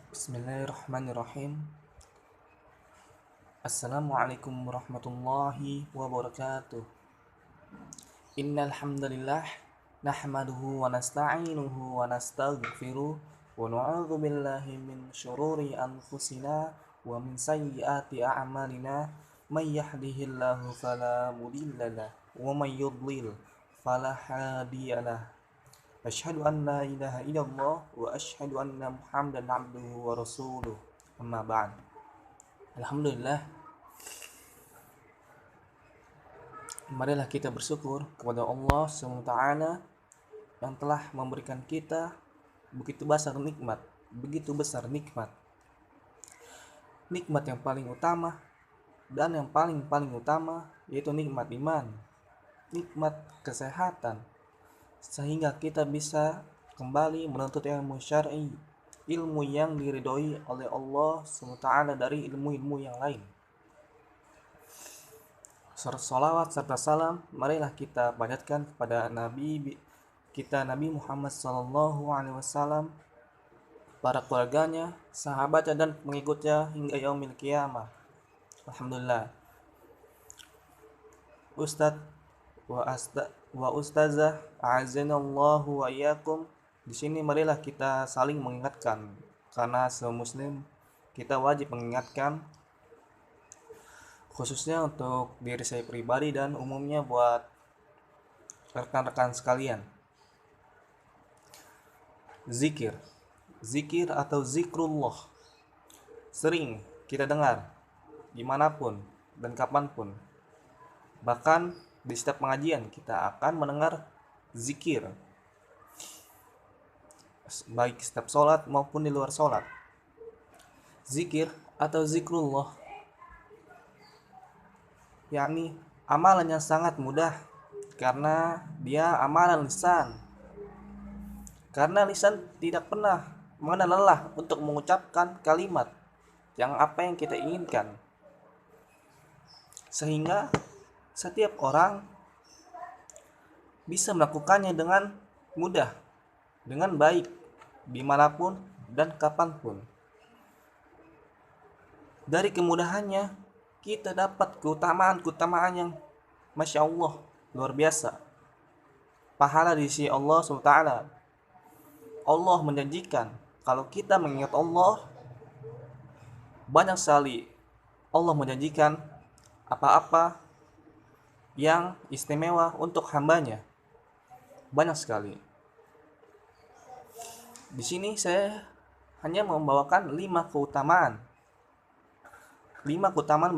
Bismillahirrahmanirrahim. Assalamualaikum warahmatullahi wabarakatuh. Innal hamdalillah nahmaduhu wa nasta'inuhu wa nastaghfiruh wa na'udzu billahi min syururi anfusina wa min sayyiati a'malina may yahdihillahu fala mudhillalah wa may yudlil fala hadiyalah. Asyhadu an la ilaha illallah wa asyhadu anna Muhammadan abduhu wa rasuluh. Amma ba'd. Alhamdulillah, marilah kita bersyukur kepada Allah SWT yang telah memberikan kita begitu besar nikmat, nikmat yang paling utama dan yang paling utama yaitu nikmat iman, nikmat kesehatan, sehingga kita bisa kembali menuntut ilmu syar'i, ilmu yang diridhoi oleh Allah SWT dari ilmu-ilmu yang lain. Salawat serta salam marilah kita panjatkan kepada Nabi kita Nabi Muhammad SAW, para keluarganya, sahabatnya dan pengikutnya hingga yaumil qiyamah. Alhamdulillah. Ustadz wa ustazah a'azanallahu wa iyyakum. Di sini marilah kita saling mengingatkan, karena semuslim kita wajib mengingatkan, khususnya untuk diri saya pribadi dan umumnya buat rekan-rekan sekalian. Zikir atau zikrullah sering kita dengar dimanapun dan kapanpun. Bahkan di setiap pengajian kita akan mendengar zikir, baik setiap sholat maupun di luar sholat. Zikir atau zikrullah yakni amalan yang sangat mudah, karena dia amalan lisan. Karena lisan tidak pernah mengenal lelah untuk mengucapkan kalimat yang apa yang kita inginkan, sehingga setiap orang bisa melakukannya dengan mudah, dengan baik, dimanapun dan kapanpun. Dari kemudahannya kita dapat keutamaan yang Masya Allah, luar biasa. Pahala di sisi Allah SWT. Allah menjanjikan kalau kita mengingat Allah, banyak sekali Allah menjanjikan apa-apa yang istimewa untuk hambanya. Banyak sekali. Di sini saya hanya membawakan 5 keutamaan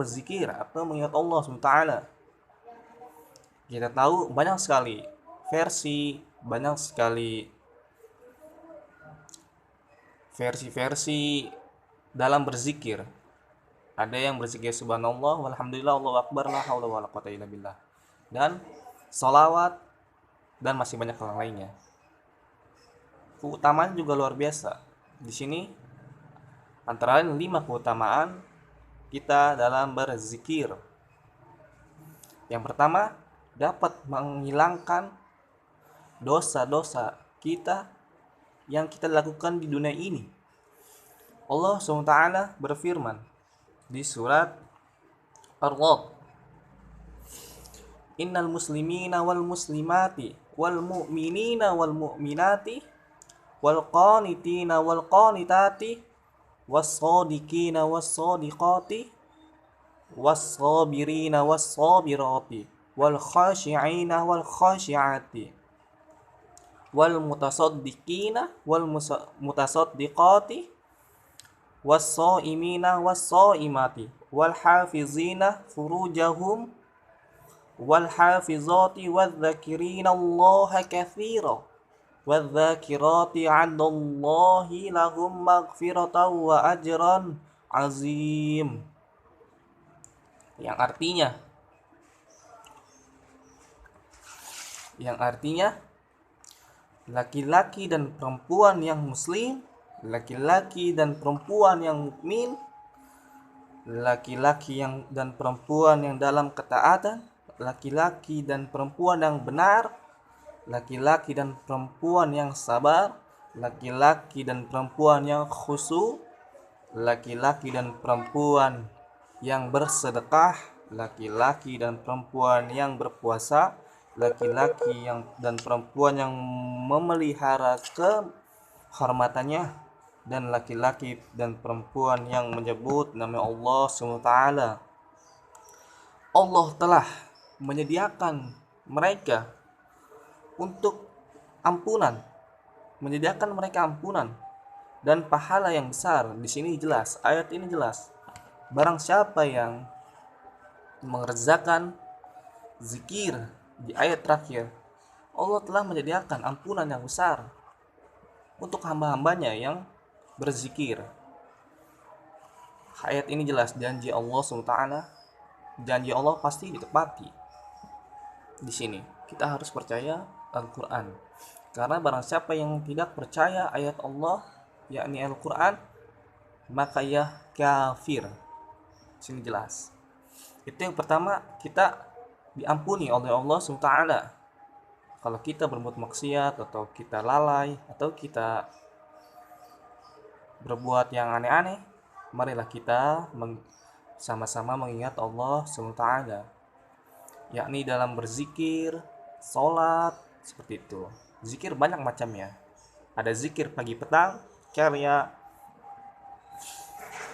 berzikir atau mengingat Allah SWT. Kita tahu banyak sekali versi dalam berzikir. Ada yang berzikir subhanallah, walhamdulillah, Allahu akbar, la haula wala quwwata illa billah, dan salawat, dan masih banyak hal lainnya. Keutamaan juga luar biasa. Di sini antara lain 5 keutamaan kita dalam berzikir. Yang pertama, dapat menghilangkan dosa-dosa kita yang kita lakukan di dunia ini. Allah SWT berfirman di surat Ar-Ra'd, Innal muslimina wal muslimati wal mu'minina wal mu'minati wal qanitina wal qanitati was-sadiqina was-sadiqati was-sabirina was-sabirati wal khashi'ina wal khashi'ati wal mutasaddiqina wal mutasaddiqati was-shaimina was-shaimati wal hafizina furujahum wal hafizati wadh-dhakirina Allaha katsiran wadh-dhakirati 'indallahi lahum maghfiratan wa ajran azim. Yang artinya laki-laki dan perempuan yang muslim, laki-laki dan perempuan yang mukmin, laki-laki dan perempuan yang dalam ketaatan, laki-laki dan perempuan yang benar, laki-laki dan perempuan yang sabar, laki-laki dan perempuan yang khusyuk, laki-laki dan perempuan yang bersedekah, laki-laki dan perempuan yang berpuasa, laki-laki dan perempuan yang memelihara kehormatannya, dan laki-laki dan perempuan yang menyebut nama Allah SWT. Allah telah menyediakan mereka untuk ampunan, menyediakan mereka ampunan dan pahala yang besar. Di sini jelas, ayat ini jelas. Barang siapa yang mengerjakan zikir di ayat terakhir, Allah telah menyediakan ampunan yang besar untuk hamba-hambanya yang berzikir. Ayat ini jelas, janji Allah SWT, janji Allah pasti ditepati. Di sini kita harus percaya Al-Quran, karena barang siapa yang tidak percaya ayat Allah, yakni Al-Quran, maka ia kafir. Di sini jelas. Itu yang pertama, kita diampuni oleh Allah SWT. Kalau kita berbuat maksiat, atau kita lalai, atau kita berbuat yang aneh-aneh, marilah kita sama-sama mengingat Allah SWT, yakni dalam berzikir, sholat, seperti itu. Zikir banyak macamnya. Ada zikir pagi petang, karya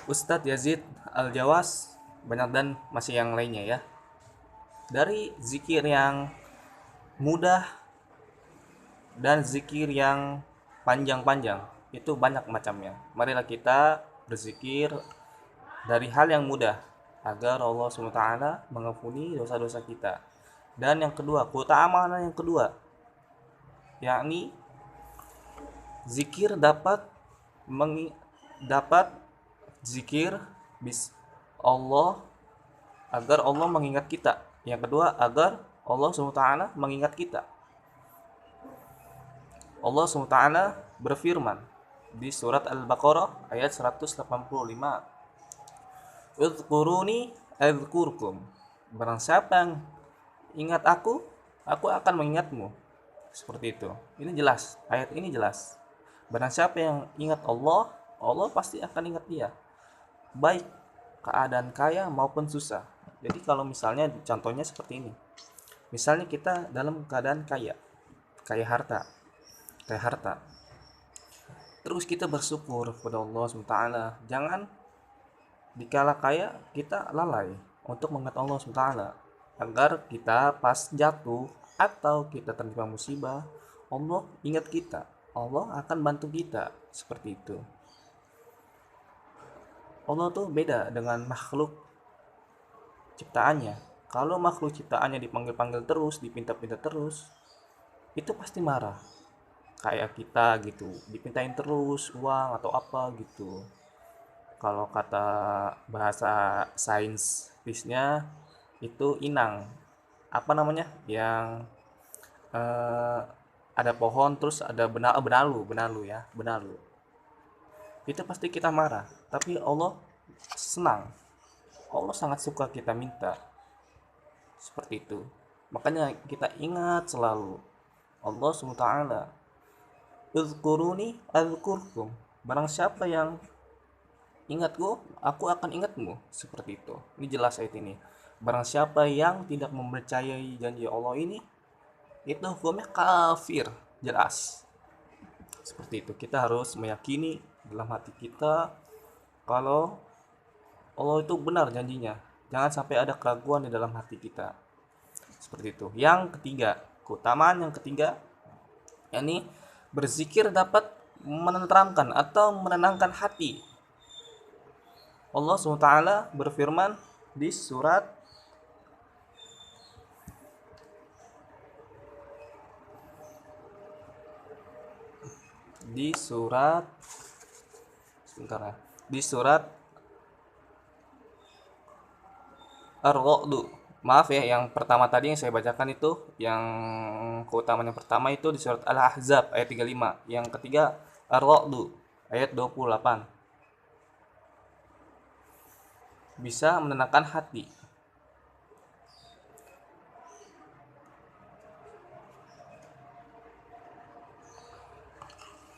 Ustadz Yazid Al-Jawas, banyak dan masih yang lainnya ya. Dari zikir yang mudah dan zikir yang panjang-panjang, itu banyak macamnya. Marilah kita berzikir dari hal yang mudah agar Allah SWT mengampuni dosa-dosa kita. Dan yang kedua, keutamaan yang kedua, yakni zikir dapat zikir Allah agar Allah mengingat kita. Yang kedua, agar Allah SWT mengingat kita. Allah SWT berfirman di surat Al-Baqarah ayat 185, Udhkuruni adzkurkum. Barang siapa yang ingat aku akan mengingatmu. Seperti itu. Ini jelas, ayat ini jelas. Barang siapa yang ingat Allah, Allah pasti akan ingat dia, baik keadaan kaya maupun susah. Jadi kalau misalnya contohnya seperti ini, misalnya kita dalam keadaan kaya harta, terus kita bersyukur kepada Allah SWT. Jangan dikala kaya kita lalai untuk mengingat Allah SWT, agar kita pas jatuh atau kita tertimpa musibah, Allah ingat kita, Allah akan bantu kita. Seperti itu. Allah tuh beda dengan makhluk ciptaannya. Kalau makhluk ciptaannya dipanggil-panggil terus, dipinta-pinta terus, itu pasti marah. Kayak kita gitu, dipintain terus uang atau apa gitu. Kalau kata bahasa sainsnya itu inang. Apa namanya? Yang ada pohon terus ada benalu ya, benalu. Itu pasti kita marah, tapi Allah senang. Allah sangat suka kita minta. Seperti itu. Makanya kita ingat selalu Allah SWT. Uzkuruni adzkurkum. Barang siapa yang ingatku, aku akan ingatmu. Seperti itu. Ini jelas ayat ini. Barang siapa yang tidak mempercayai janji Allah ini, itu hukumnya kafir. Jelas. Seperti itu. Kita harus meyakini dalam hati kita kalau Allah itu benar janjinya. Jangan sampai ada keraguan di dalam hati kita. Seperti itu. Yang ketiga, keutamaan yang ketiga, yakni berzikir dapat menenteramkan atau menenangkan hati. Allah SWT berfirman di surat Ar-Ra'd. Maaf ya, yang pertama tadi yang saya bacakan itu, yang keutamaan yang pertama itu di surat Al-Ahzab ayat 35. Yang ketiga Ar-Ra'd ayat 28. Bisa menenangkan hati.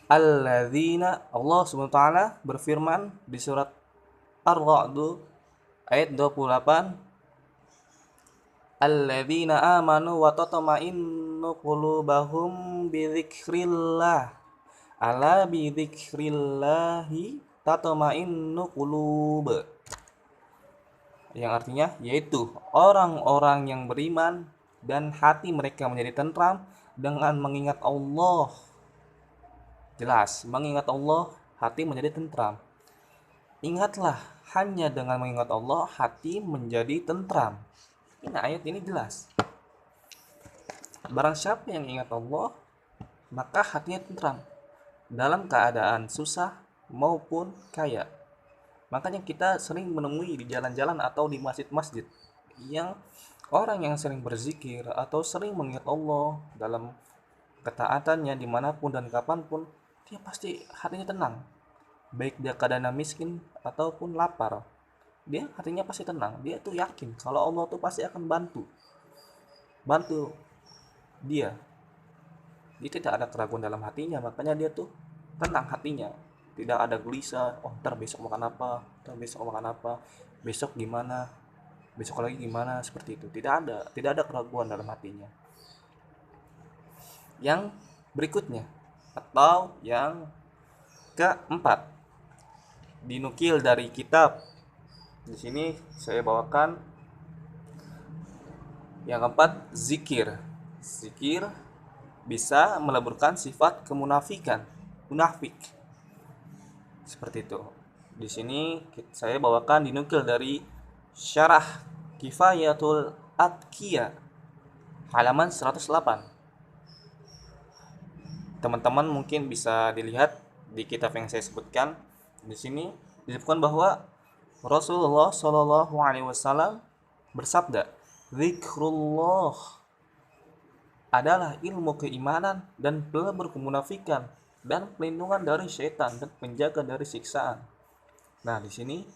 Alladzina, Allah Subhanahu wa taala berfirman di surat Ar-Ra'd ayat 28, alladzina amanu wa tatma'innu qulubahum bidzikrillah. Ala bidzikrillahi tatma'innu qulub. Yang artinya yaitu orang-orang yang beriman dan hati mereka menjadi tentram dengan mengingat Allah. Jelas, mengingat Allah hati menjadi tentram. Ingatlah, hanya dengan mengingat Allah hati menjadi tentram. Ini ayat ini jelas. Barang siapa yang ingat Allah, maka hatinya tentram dalam keadaan susah maupun kaya. Makanya kita sering menemui di jalan-jalan atau di masjid-masjid yang orang yang sering berzikir atau sering mengingat Allah dalam ketaatannya dimanapun dan kapanpun, dia pasti hatinya tenang. Baik dia keadaan miskin ataupun lapar, dia hatinya pasti tenang. Dia tuh yakin kalau Allah tuh pasti akan bantu dia. Dia tidak ada keraguan dalam hatinya, makanya dia tuh tenang hatinya. Tidak ada gelisah, oh ntar besok makan apa, besok gimana, besok lagi gimana, seperti itu. Tidak ada keraguan dalam hatinya. Yang berikutnya atau yang keempat, dinukil dari kitab. Di sini saya bawakan yang keempat, zikir. Zikir bisa meleburkan sifat kemunafikan, munafik. Seperti itu. Di sini saya bawakan dinukil dari Syarah Kifayatul Atqiya halaman 108. Teman-teman mungkin bisa dilihat di kitab yang saya sebutkan. Di sini disebutkan bahwa Rasulullah Shallallahu Alaihi Wasallam bersabda, "Zikrullah adalah ilmu keimanan dan pelebur kemunafikan dan pelindungan dari syaitan dan penjaga dari siksaan." Nah, di sini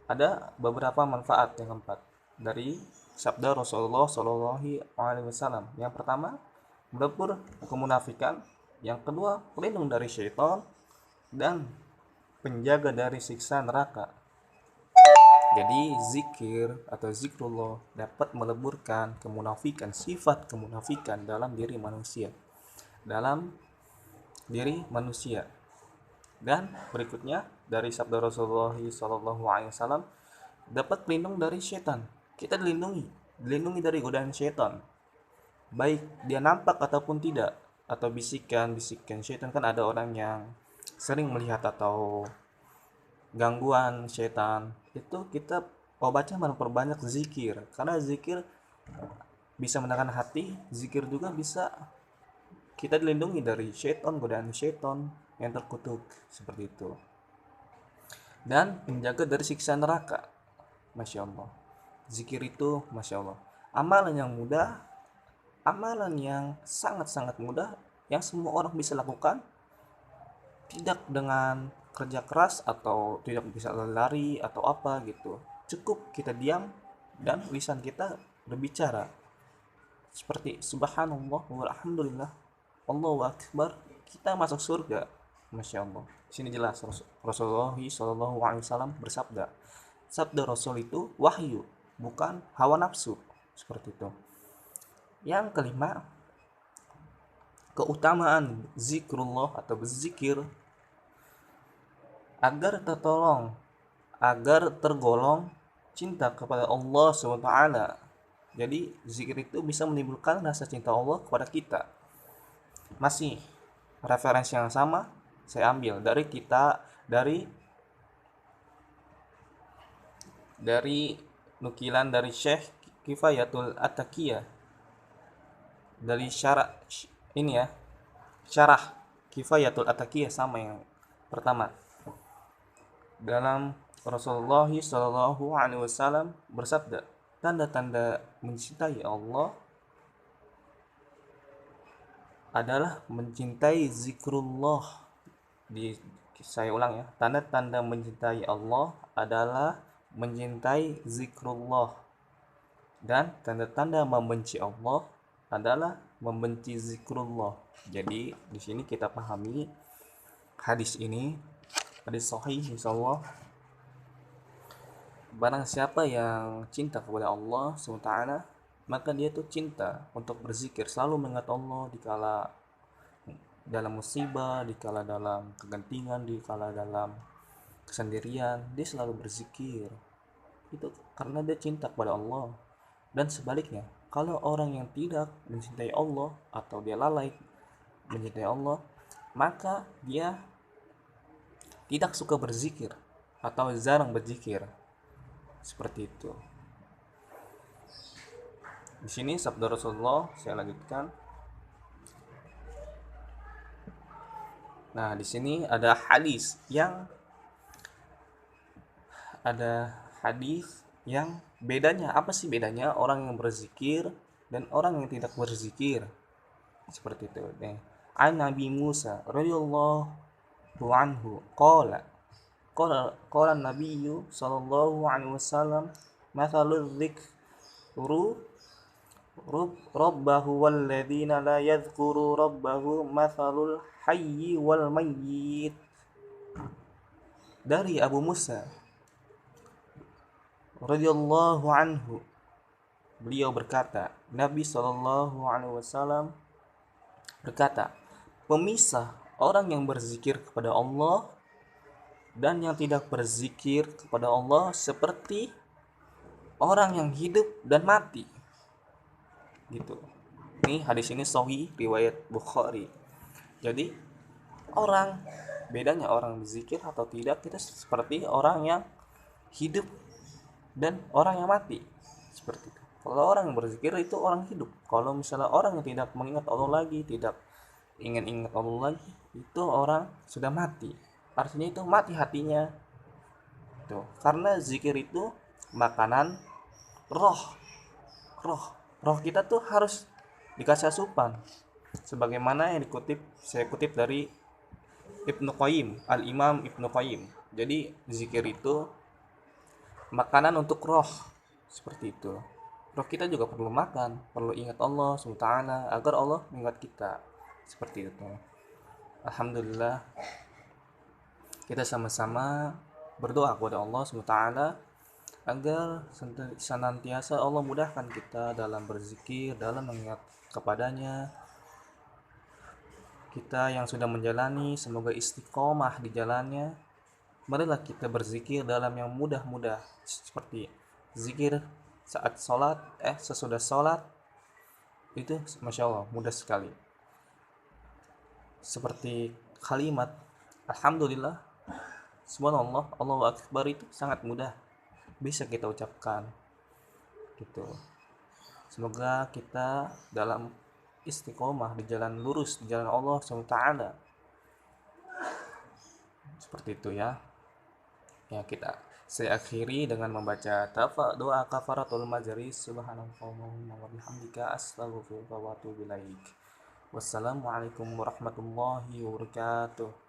ada beberapa manfaat yang keempat dari sabda Rasulullah Shallallahu Alaihi Wasallam. Yang pertama, melebur kemunafikan. Yang kedua, pelindung dari syaitan dan penjaga dari siksa neraka. Jadi zikir atau zikrullah dapat meleburkan kemunafikan, sifat kemunafikan dalam diri manusia. Dan berikutnya dari sabda Rasulullah SAW, dapat pelindung dari syaitan. Kita dilindungi dari godaan syaitan, baik dia nampak ataupun tidak, atau bisikan syaitan. Kan ada orang yang sering melihat atau gangguan syaitan, itu kita obatnya memperbanyak zikir, karena zikir bisa menenangkan hati. Zikir juga bisa kita dilindungi dari syaitan, godaan syaitan yang terkutuk, seperti itu, dan menjaga dari siksa neraka. Masya Allah, zikir itu Masya Allah amalan yang mudah, amalan yang sangat-sangat mudah, yang semua orang bisa lakukan, tidak dengan kerja keras atau tidak bisa lari atau apa gitu. Cukup kita diam dan lisan kita berbicara seperti subhanallah walhamdulillah Allahu akbar, kita masuk surga. Masya Allah. Sini jelas Rasulullah SAW bersabda. Sabda Rasul itu wahyu, bukan hawa nafsu. Seperti itu. Yang kelima, keutamaan zikrullah atau berzikir agar tertolong, agar tergolong cinta kepada Allah SWT. Jadi zikir itu bisa menimbulkan rasa cinta Allah kepada kita. Masih referensi yang sama saya ambil dari nukilan dari Syekh Kifayatul At-Taqiyah, dari syarah Kifayatul At-Taqiyah sama yang pertama. Dalam Rasulullah Shallallahu Alaihi Wasallam bersabda, tanda-tanda mencintai Allah adalah mencintai zikrullah. Saya ulang ya, tanda-tanda mencintai Allah adalah mencintai zikrullah, dan tanda-tanda membenci Allah adalah membenci zikrullah. Jadi di sini kita pahami hadis ini, hadis sahih insyaallah, barang siapa yang cinta kepada Allah SWT, maka dia tuh cinta untuk berzikir, selalu mengingat Allah dikala dalam musibah, dikala dalam kegentingan, dikala dalam kesendirian, dia selalu berzikir. Itu karena dia cinta kepada Allah. Dan sebaliknya, kalau orang yang tidak mencintai Allah atau dia lalai mencintai Allah, maka dia tidak suka berzikir atau jarang berzikir. Seperti itu. Di sini sabda Rasulullah, saya lanjutkan. Nah, di sini ada hadis yang bedanya. Apa sih bedanya orang yang berzikir dan orang yang tidak berzikir? Seperti itu. Nih, an Nabi Musa radhiyallahu anhu qala Nabiyyu sallallahu alaihi wasallam mathalul dzikru rabbahu walladzina la yadhkuru rabbahu mathalul hayyi wal mayyit. Dari Abu Musa radhiyallahu anhu, beliau berkata, Nabi sallallahu alaihi wasallam berkata, pemisah orang yang berzikir kepada Allah dan yang tidak berzikir kepada Allah seperti orang yang hidup dan mati. Gitu. Ini hadis ini sahih riwayat Bukhari. Jadi bedanya orang berzikir atau tidak itu seperti orang yang hidup dan orang yang mati. Seperti itu. Kalau orang yang berzikir itu orang hidup. Kalau misalnya orang yang tidak mengingat Allah lagi, tidak ingat Allah lagi, itu orang sudah mati. Artinya itu mati hatinya. Tuh, karena zikir itu makanan roh. Roh kita tuh harus dikasih asupan. Sebagaimana yang saya kutip dari Ibnu Qayyim, Al-Imam Ibnu Qayyim. Jadi zikir itu makanan untuk roh. Seperti itu. Roh kita juga perlu makan, perlu ingat Allah SWT agar Allah mengingat kita. Seperti itu. Alhamdulillah, kita sama-sama berdoa kepada Allah SWT agar senantiasa Allah mudahkan kita dalam berzikir, dalam mengingat kepadanya. Kita yang sudah menjalani, semoga istiqomah di jalannya. Marilah kita berzikir dalam yang mudah-mudah, seperti zikir saat sholat, sesudah sholat, itu Masya Allah mudah sekali. Seperti kalimat Alhamdulillah, Subhanallah, Allahu Akbar, itu sangat mudah bisa kita ucapkan gitu. Semoga kita dalam istiqomah di jalan lurus, di jalan Allah SWT. Seperti itu ya. Saya akhiri dengan membaca doa kafaratul majlis. Subhanallahumma wa bihamdika astaghfiruka wa atubu ilaik. Wassalamualaikum warahmatullahi wabarakatuh.